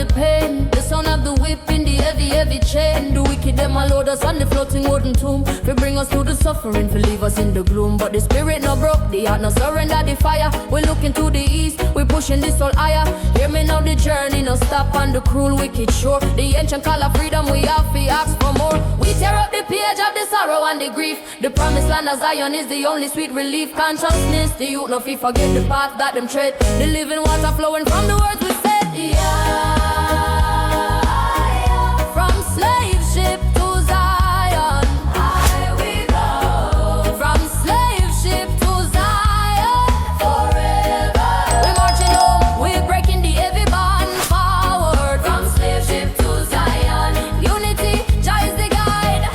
the pain. The sound of the whip in the heavy, heavy chain. The wicked them a load us on the floating wooden tomb. They bring us through the suffering, to leave us in the gloom. But the spirit no broke, the heart no surrender the fire. We looking to the east, we pushing this all higher. Hear me now, the journey no stop on the cruel, wicked shore. The ancient call of freedom, we have to ask for more. We tear up the page of the sorrow and the grief. The promised land of Zion is the only sweet relief. Consciousness, the youth no fi forget the path that them tread. The living water flowing from the words we said. Yeah. From slave ship to Zion, I we go. From slave ship to Zion, forever. We're marching home, we're breaking the heavy bond forward. From slave ship to Zion, unity, Jah is the guide.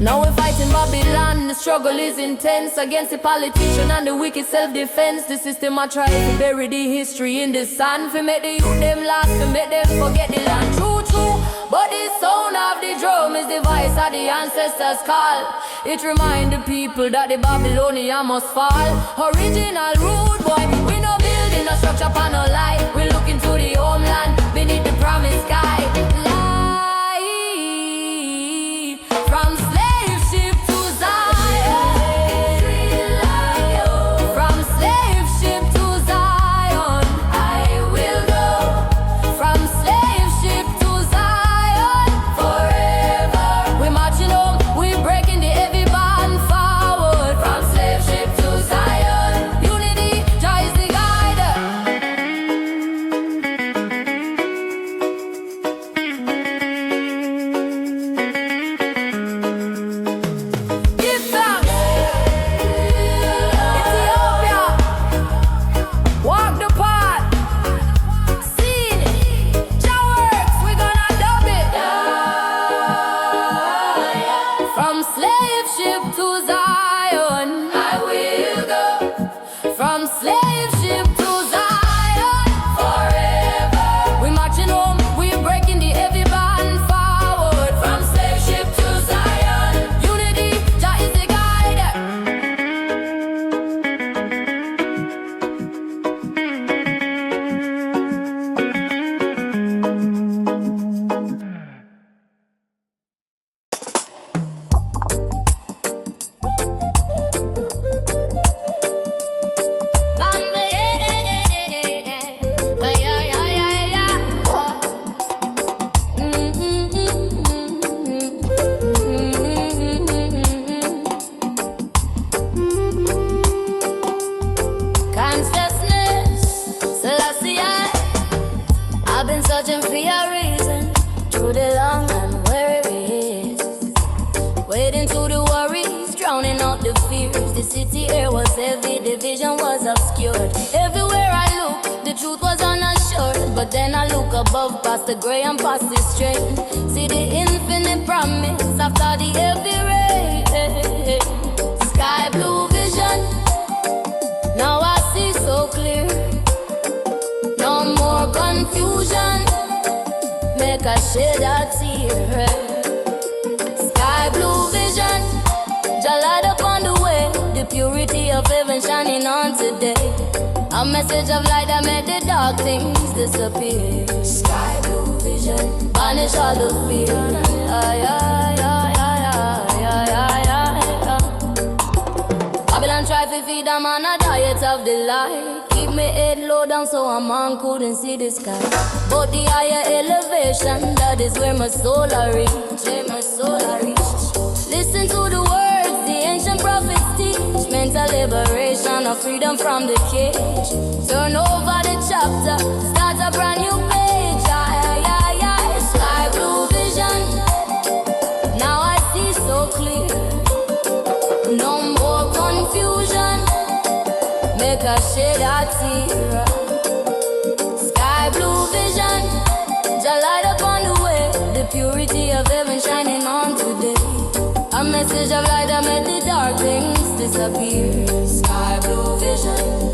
Now we're fighting Babylon, the struggle is intense against the politician and the wicked self-defense. The system are trying to bury the history in the sand. For make the youth them last, for make them forget the land. True, true, but the sound of the drum is the voice of the ancestors' call. It remind the people that the Babylonian must fall. Original rude boy, we no building no structure upon no lie. We looking to the homeland beneath the promised sky. From slave ship to Zion, from slave ship to Zion, I will go. From slave ship to Zion, forever. We're marching home, we're breaking the heavy bond forward. From slave ship to Zion, unity, Jah is the guide. Give thanks. Ethiopia, walk the path. Seen it. Jah works, we gonna dub it. From slave ship to Zion, I will go. From slave ship to Zion, forever. We marching home, we breaking the heavy band forward. From slave ship to Zion, unity, Jah is the guide. Consciousness, Selassie, I've been searching for your reason through the long and weary years. Wading through the worries, drowning out the fears. The city air was heavy, the vision was obscured. Everywhere I looked, the truth was unassured. But then I look above, past the gray and past the strain. See the infinite promise after the heavy rain. Sky blue vision, now I see so clear. No more confusion, make a shed a tear. Sky blue vision, Jah light up on the way. The purity of heaven shining on today. A message of light that made the dark things disappear. Sky blue vision, banish all the fear. Ay, ay, ay, ay, ay, ay, ay, ay. Babylon try to feed a man a diet of the light. Keep me head low down so a man couldn't see the sky. But the higher elevation, that is where my soul a reach. Where my soul a reach. Listen to the words the ancient prophets teach. Mental liberation or freedom from the cage. Turn over the chapter, start a brand new page. Ay, ay, ay, sky blue vision, now I see so clear. No more confusion, make a shed a tear. Sky blue vision, Jah light up on the way. The purity of heaven shining on today. A message of light that made the dark things disappear. Sky blue vision.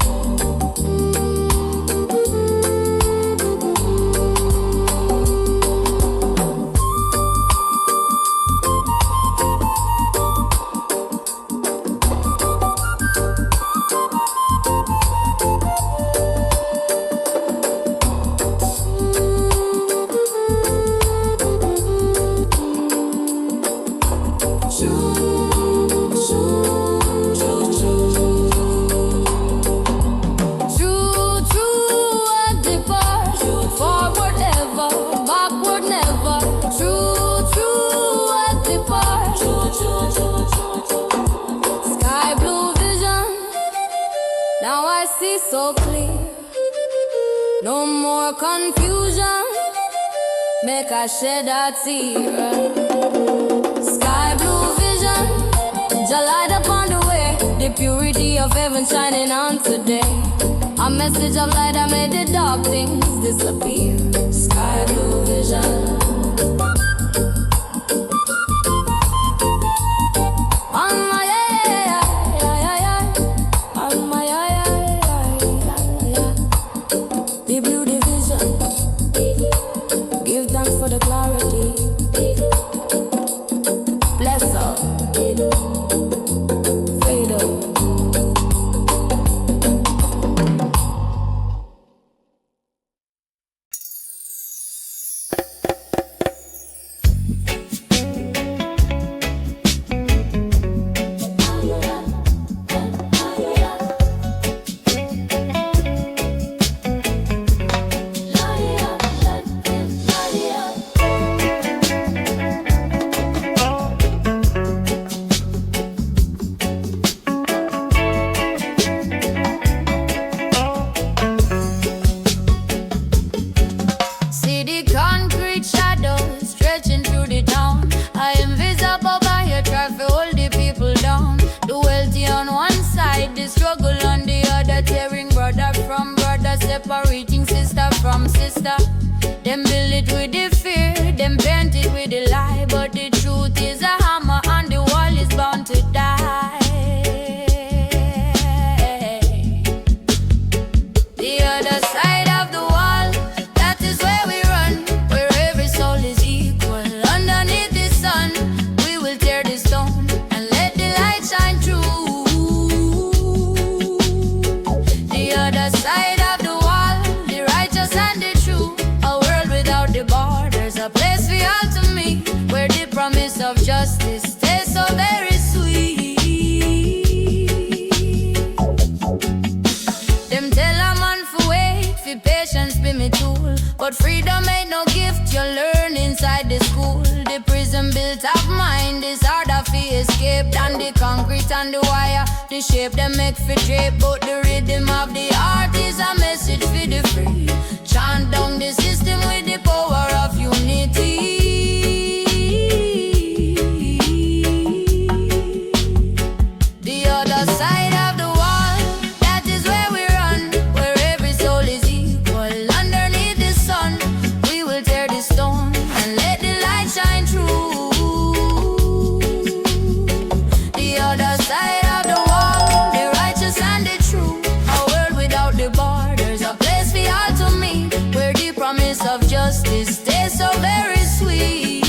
so clear. No more confusion. Make I shed a tear. Sky blue vision, Jah light upon the way. The purity of heaven shining on today. A message of light that made the dark things disappear. Sky blue vision. Separating sister from sister. Them build it with the fear, them paint it with the lie. But the truth is a hammer and the wall is bound to die. The other side of the wall, that is where we run, where every soul is equal. Underneath the sun, we will tear the stone and let the light shine through. The other side of the and the truth, a world without the borders, a place for all to meet, where the promise of justice stays so very sweet. Them tell a man for wait, for patience be me tool, but freedom ain't no gift you learn inside the school. The prison built of mind is harder for escape than the concrete and the wire. The shape them make for drape, but the rhythm of the art is a message for the free. Chant down the system with the power of unity. The other side of the wall, that is where we run, where every soul is equal. Underneath the sun, we will tear the stone and let the light shine through. The other side of the wall, the righteous and the true, a world without the borders, a place for all to meet, where the promise of justice stays so very sweet.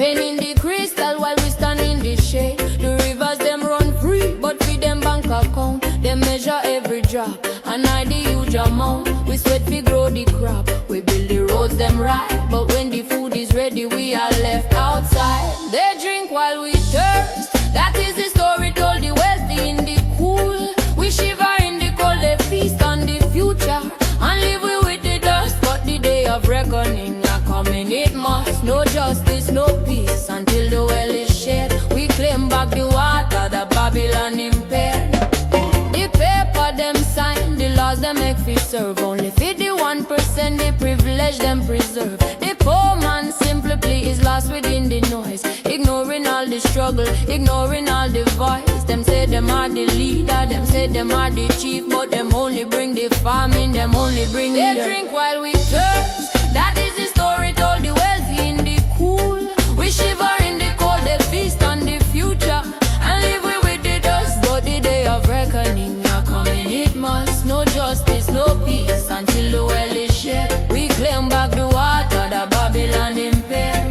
Champagne in the crystal while we stand in the shade. The rivers them run free, but feed them bank account. They measure every drop, and I the huge amount. We sweat we grow the crop, we build the roads them right. But when the food is ready, we are left outside. They drink while we thirst. That is the story told the wealthy in the cool. We shiver in the cold, they feast on the future and live we with the dust. But the day of reckoning are coming, it must. No justice, no peace until the well is shared. We claim back the water that Babylon impaired. The paper them sign, the laws them make fi serve. Only 51% the privilege them preserve. The poor man simply is lost within the noise, ignoring all the struggle, ignoring all the voice. Them say them are the leader, them say them are the chief, but them only bring the famine, them only bring they the drink while we thirst. That is the story told the wealthy in the cool. We shiver in the cold, they feast on the future and live with the dust. But the day of reckoning are coming, it must. No justice, no peace until the well is shared. We claim back the water that Babylon impaired.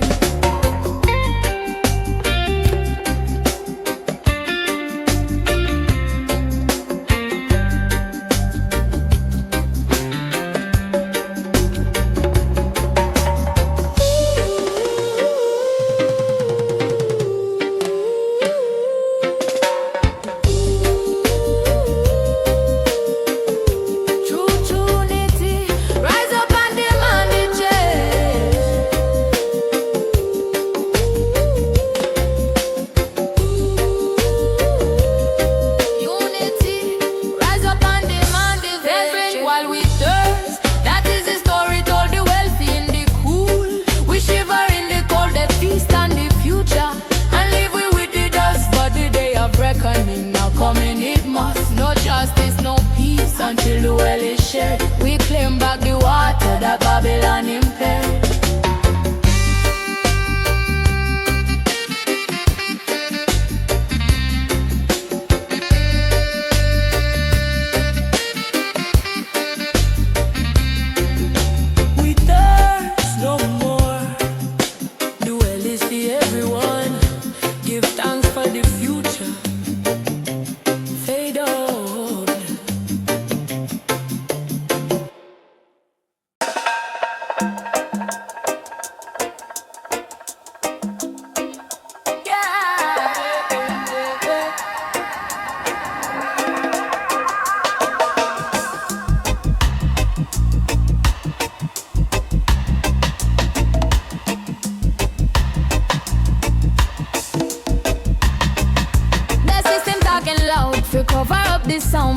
Until the well is shared, we claim back the water that Babylon impaired. We thirst no more. The well is for everyone. Give thanks for the future. Fade out.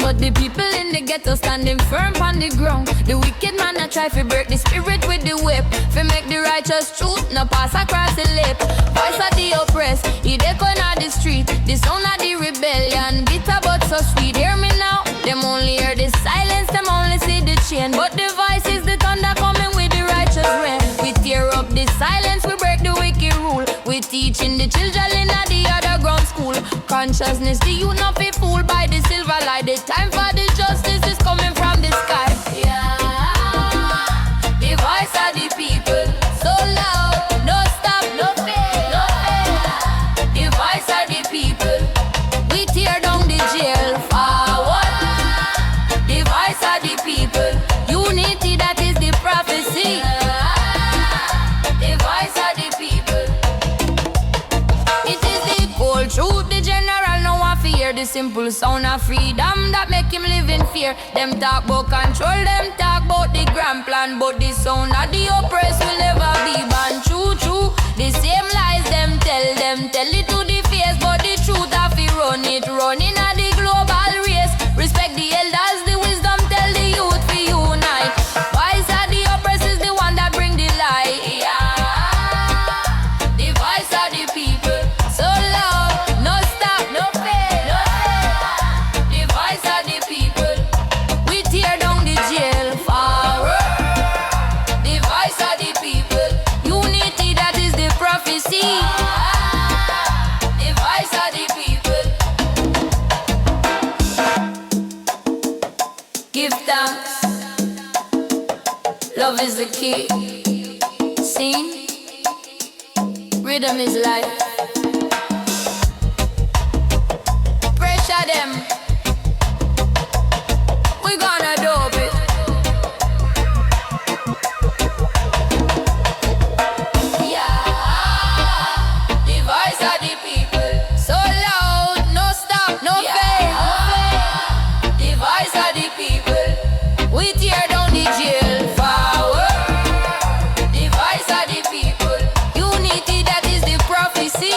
But the people in the ghetto standing firm on the ground. The wicked man a try to break the spirit with the whip. Fi make the righteous truth no pass across the lip. Voice of the oppressed, he dey on the street. The sound of the rebellion, bitter but so sweet. Hear me now, them only hear the silence, them only see the chain. But the voice is the thunder coming with the righteous rain. We tear up the silence, we break the wicked rule. We teaching the children in the underground school. Consciousness, the youth not be fooled by the silver light. The time for the justice is coming from the sky. Yeah, the voice of the people, so loud, no stop, no fail, no fail. The voice of the people, we tear down the jail. Forward, the voice of the people, unity that is the prophecy. The voice of the people, it is the cold truth. The general no one fear. The simple sound of freedom that make him live in fear. Them talk about control, them talk about the grand plan, but the sound of the oppressed will never be banned. True, true. The same lies them tell it to the face, but the truth of it running at the global race. Respect the elders, the wisdom tell the youth to unite. Voice of the oppressed is the one that bring the light. Yeah, the voice of the people, so loud, no stop, no fail, no fail. The voice of the people, we tear down the jail. Forward, the voice of the people, unity that is the prophecy. The voice of the people, give thanks. Love is the key. Seen, Rhythm is life. Pressure them. We gonna dope it. Yeah, the voice of the people. So loud, no stop, no fail. The voice of the people. We tear down the jail. Forward. The voice of the people. Unity, that is the prophecy.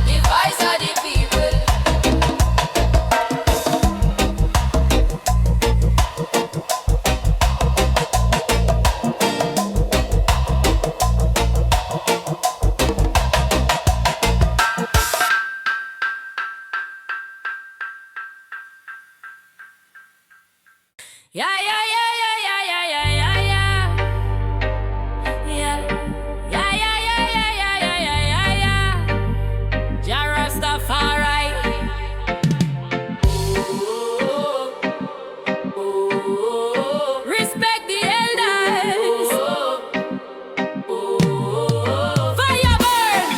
The voice of the people. Yeah, yeah, yeah, yeah, yeah, yeah, yeah, yeah, yeah. Yeah, yeah, yeah, yeah, yeah, yeah, yeah, yeah, yeah. Jah Rastafari. Respect the elders. Fire burn.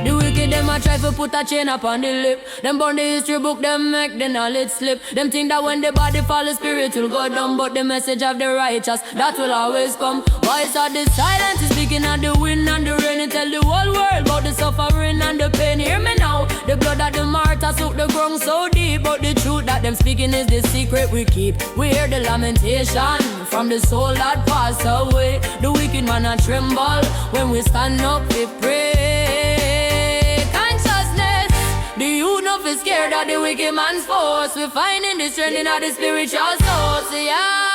The wicked them a try to put a chain up on the lip. Them burn the history book, them make the knowledge slip. Them think that when the body fall, the spirit will go down. But the message of the righteous, that will always come. Voice of the silence is speaking of the wind and the rain. And tell the whole world about the suffering and the pain. Hear me now, the blood of the martyrs took the ground so deep. But the truth that them speaking is the secret we keep. We hear the lamentation from the soul that passed away. The wicked man a tremble when we stand up to pray. Consciousness, the youth not feel scared of the wicked man's force. We finding the strength in the spiritual source. Yeah.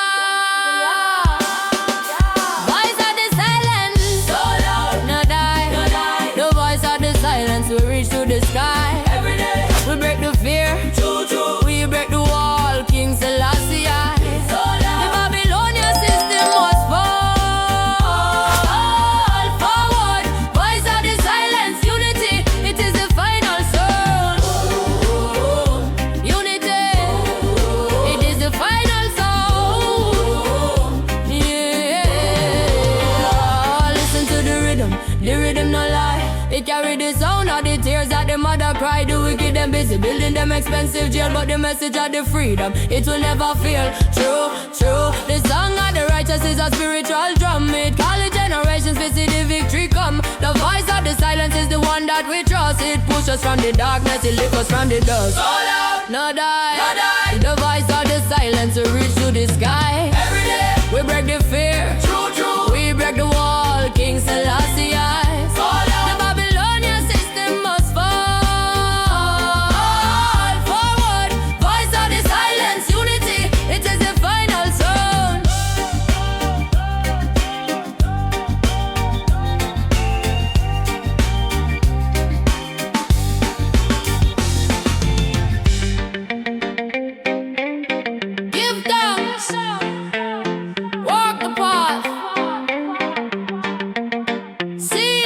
Voice of the silence, so loud, no die, no die. The voice of the silence will reach to the sky. Every day we break the fear, true, true. We break the wall, King Selassie. So loud. The Babylonian system must fall. Forward, voice of the silence, unity. It is the final soul. Unity, it is the final soul. Yeah. Listen to the rhythm no lie. It carry the sound of the tears that the mother cry. The wicked them busy building them expensive jail, but the message of the freedom, it will never fail. True, true. The song of the righteous is a spiritual drum. It call the generations to see the victory come. The voice of the silence is the one that we trust. It pushes us from the darkness, it lifts us from the dust. All out, no die, no die. The voice of the silence will reach to the sky. Every day we break the fear, true, true. We break the wall, King Selassie. The Babylonian system must fall. Forward, voice of the silence, unity. It is the final zone. Give thanks, walk the path. See,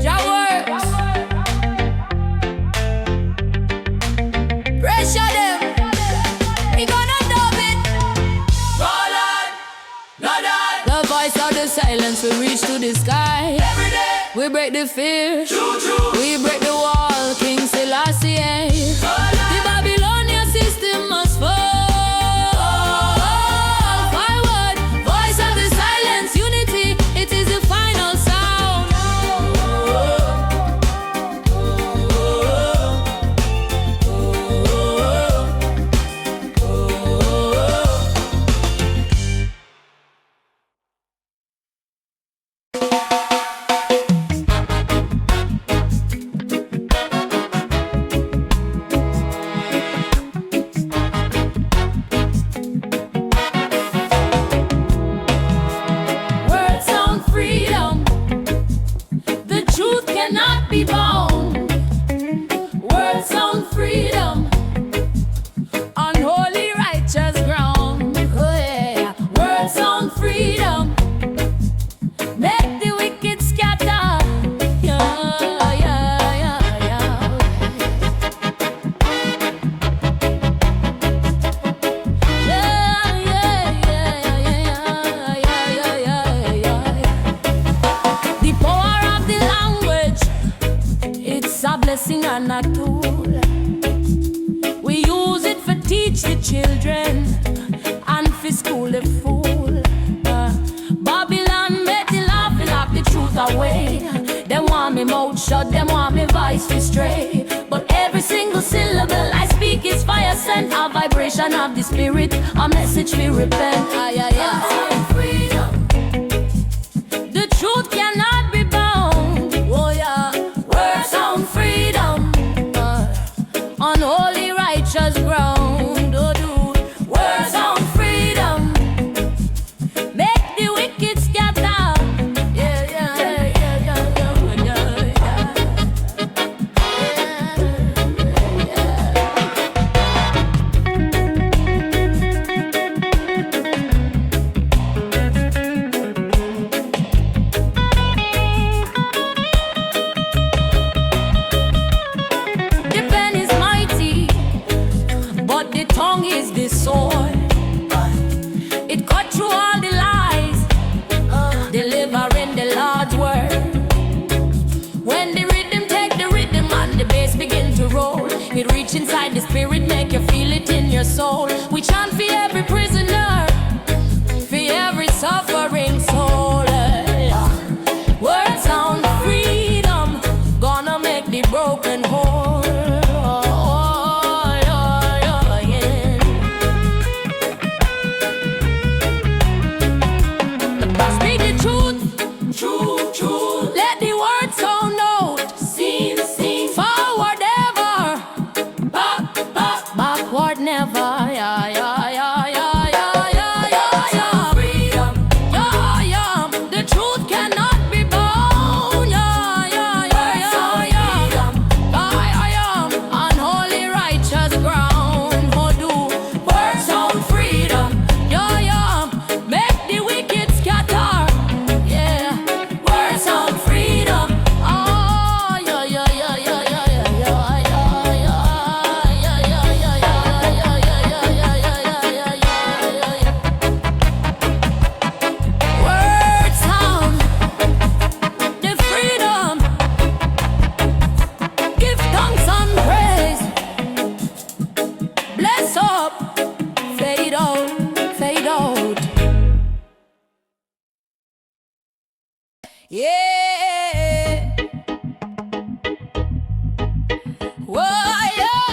Jah works. Pressure them. We gonna dub it. Roll on, no die. The voice of the silence will reach to the sky. Every day we break the fear. True, true. We break the wall, King Selassie. The Babylonian system must fall. Forward, voice of the silence, unity. It is the final sound. blessing and a tool. We use it for teach the children and for school the fool. Babylon made the laughing lock the truth away. Them want me mouth shut, them want me voice to stray. But every single syllable I speak is fire sent, a vibration of the spirit, a message we repent. Freedom. The truth cannot be bound. Oh yeah, words on freedom, unholy righteous ground. Oh, do words on freedom, make the wicked scatter. It reach inside the spirit, make you feel it in your soul. We chant for every prisoner, for every suffering soul. Words on freedom, gonna make the broken whole. Speak the truth, truth. Let the words sound out. Sing, forward ever, backward never. Freedom. The truth cannot be bound. Unholy righteous ground. Oh, do words on freedom. Make the wicked scatter. Yeah, words on freedom. Oh, words on the freedom. Give thanks and praise. Bless up, fade out, fade out. Yeah. Whoa, yeah.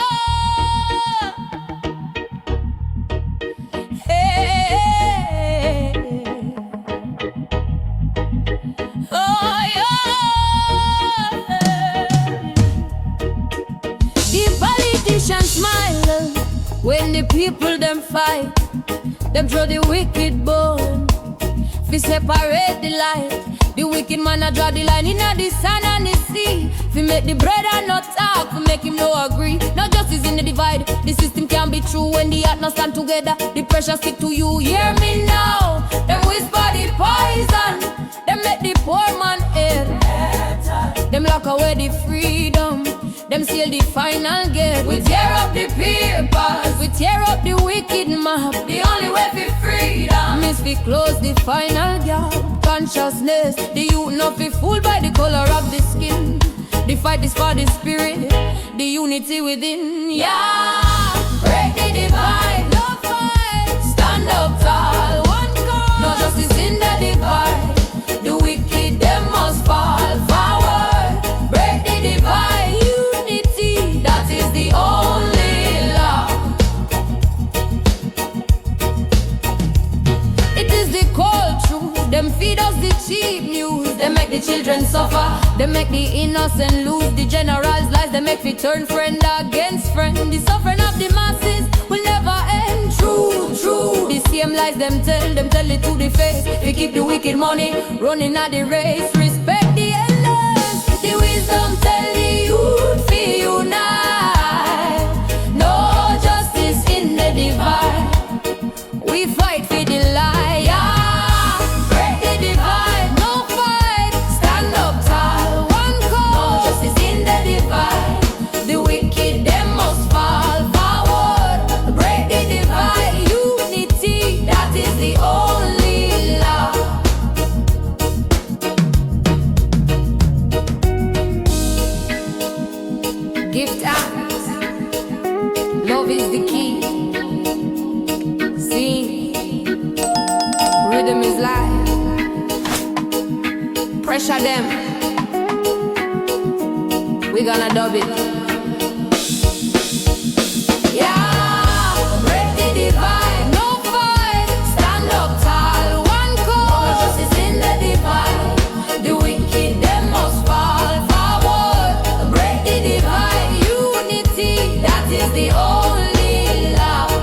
Hey. Oh, yeah. The politicians smile when the people them fight. Them throw the wicked bone. We separate the light. The wicked man a draw the line in the sun and the sea. We make the brother not talk, we make him no agree. No justice in the divide. The system can be true when the heart not stand together. The pressure stick to you, hear me now. Them whisper the poison. Them make the poor man ill. Them lock away the freedom. Them seal the final gate. We tear up the papers. We tear up the wicked map. The only way for freedom is we close the final gap. Consciousness, the youth not be fooled by the color of the skin. The fight is for the spirit, the unity within. Yeah, break the divide. No fight, stand up tall. One cause, no justice in the divide. The wicked them must fall forward. Break the divide. Unity, that is the only law. It is the cold truth. Them feed us the cheap news. They make the children suffer. They make the innocent lose. The generals lies. They make we turn friend against friend. The suffering of the masses will never end. True, true. The same lies them tell it to the face. We keep the wicked money running at the race. Respect the elders. The wisdom tell the youth feel unite. No justice in the divide. We fight for the lie. Give thanks. Love is the key. See, rhythm is life. Pressure them. We gonna dub it. Yeah, break the divide. No fight. Stand up tall. One cause. Justice in the divide. The wicked them must fall forward. Break the divide. Unity, that is the only love.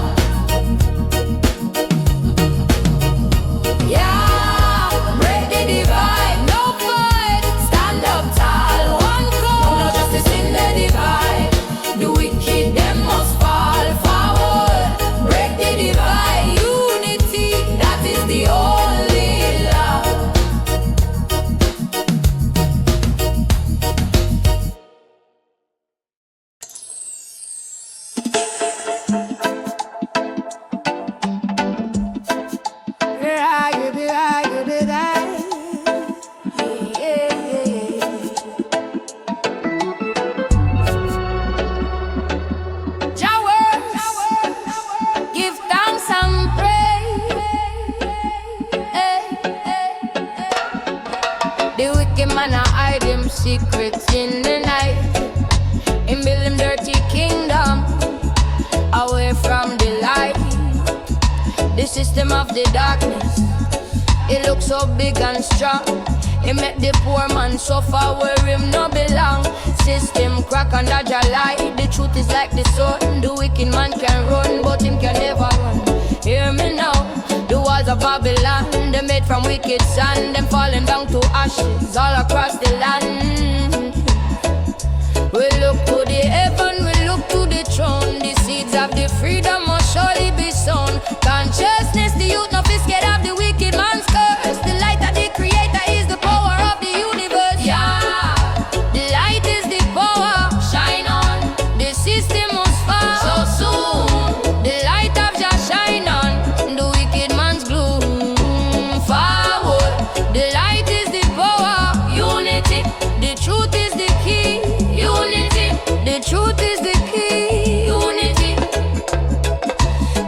Yeah, break the divide. No fight. Stand up tall. One cause. No justice in the divide. The wicked them must fall forward. Break the divide. Unity, that is the only love. Give thanks and praise. The wicked man a hide them secrets in the night. Him build him dirty kingdom away from the light. The system of the darkness, it looks so big and strong. It make the poor man suffer where him no belong. System crack under Jahla. The truth is like the sun. The wicked man can run, but him can never run. Hear me now. The walls of Babylon, they made from wicked sand. Them falling down to ashes all across the land. We look to the heaven, we look to the throne. The seeds of the freedom must surely be sown. Consciousness, the youth no fit scared of the wicked man's curse. The light of the creator is the power of the universe. Yeah, the light is the power. Shine on, the system must fall so soon. The light of Jah shine on the wicked man's gloom. Forward, the light is the power. Unity, the truth is the key. Unity, the truth is the key. Unity.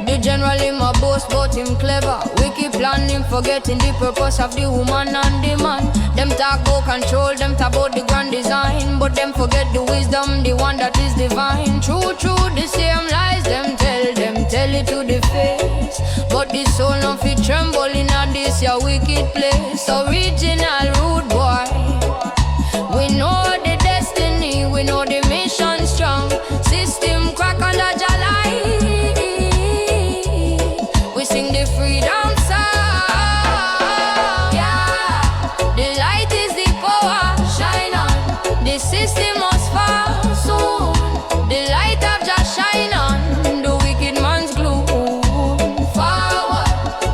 The general him a boast, but him clever. Wicked plan him forgetting the purpose of the woman and the man. Them talk about control, them talk about the grand design, but them forget the wisdom, the one that is divine. True, the same lies them tell it to the face. But the soul no fit tremble in a this your wicked place. Original rude boy. We know the destiny, we know the mission strong. System crack under Jahla. We sing the freedom song. Yeah, the light is the power. Shine on, the system must fall soon. The light of Jah shine on the wicked man's gloom. Forward,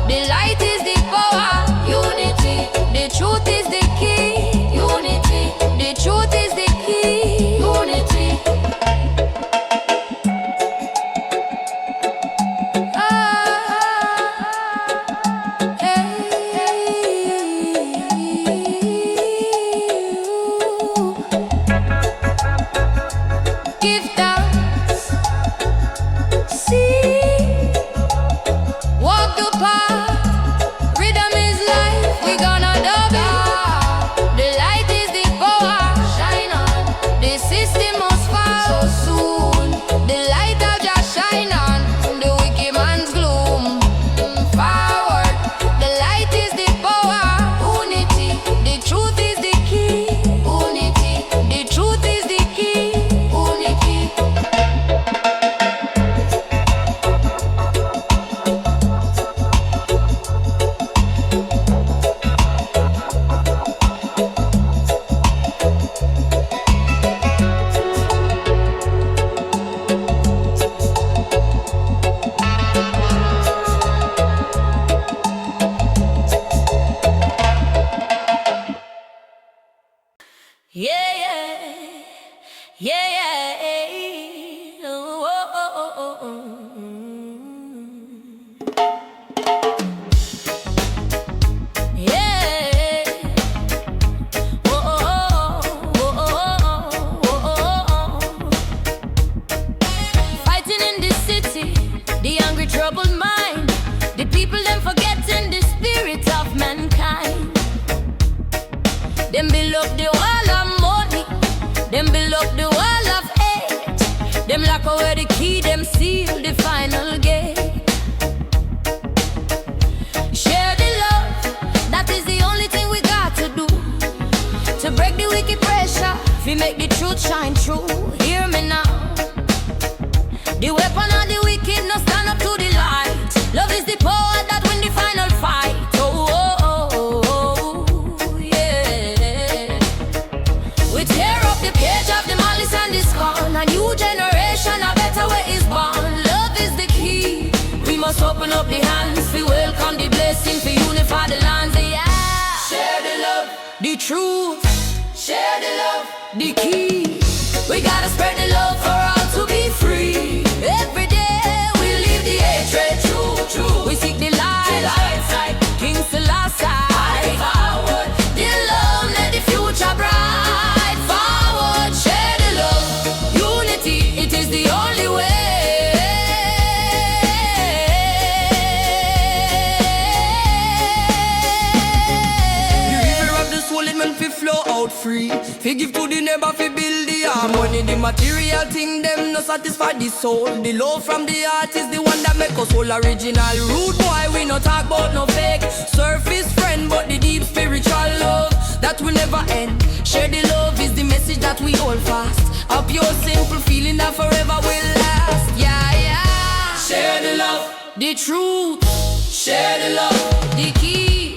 the light is the power. Unity, the truth is the key. Unity, the truth is the key. Unity. Give thanks. See, walk the path. Rhythm is life. We gonna dub it. The light is the power. Shine on. The system must fall so soon. The light of Jah shine on the wicked man's gloom. Forward. The light is the power. Unity. The truth is the key. Unity. The truth is the key. Unity. Yeah, yeah. Oh, oh, oh, oh, oh. Yeah. Oh, oh, oh, oh, oh, oh, oh, oh. we make the truth shine through. Hear me now. The weapon of the wicked no stand up to the light. Love is the power that win the final fight. Yeah. We tear up the page of the malice and the scorn. A new generation, a better way is born. Love is the key. We must open up the hands. We welcome the blessing. We unify the lands. Yeah. Share the love, the truth. Share the love, the key. We gotta spread the love for all to be free. Every day we live the hatred. True. We seek the light. King Selah forward. The love, let the future bright. Forward, share the love. Unity, it is the only way. Flow out free. Fi give to the neighbor, fi build the harmony. The material thing them no satisfy the soul. The love from the heart is the one that make us all original. Rude boy, we no talk about no fake surface friend, but the deep spiritual love that will never end. Share the love is the message that we hold fast. A pure simple feeling that forever will last. Yeah. Share the love, the truth. Share the love, the key.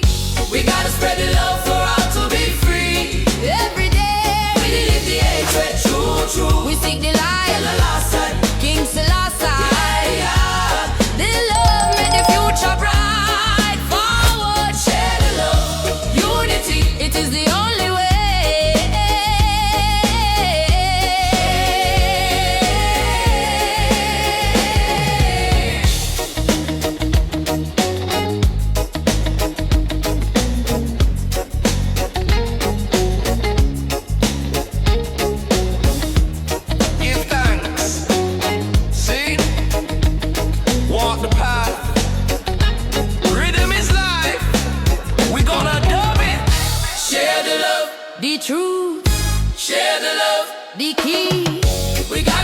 We gotta spread the love for all to be free. Every day we live the hatred. True. We seek the light. The last time. King Selah. Yeah. The love make the future bright. Forward, share the love. Unity, it is the only way. The truth, share the love, the key. We got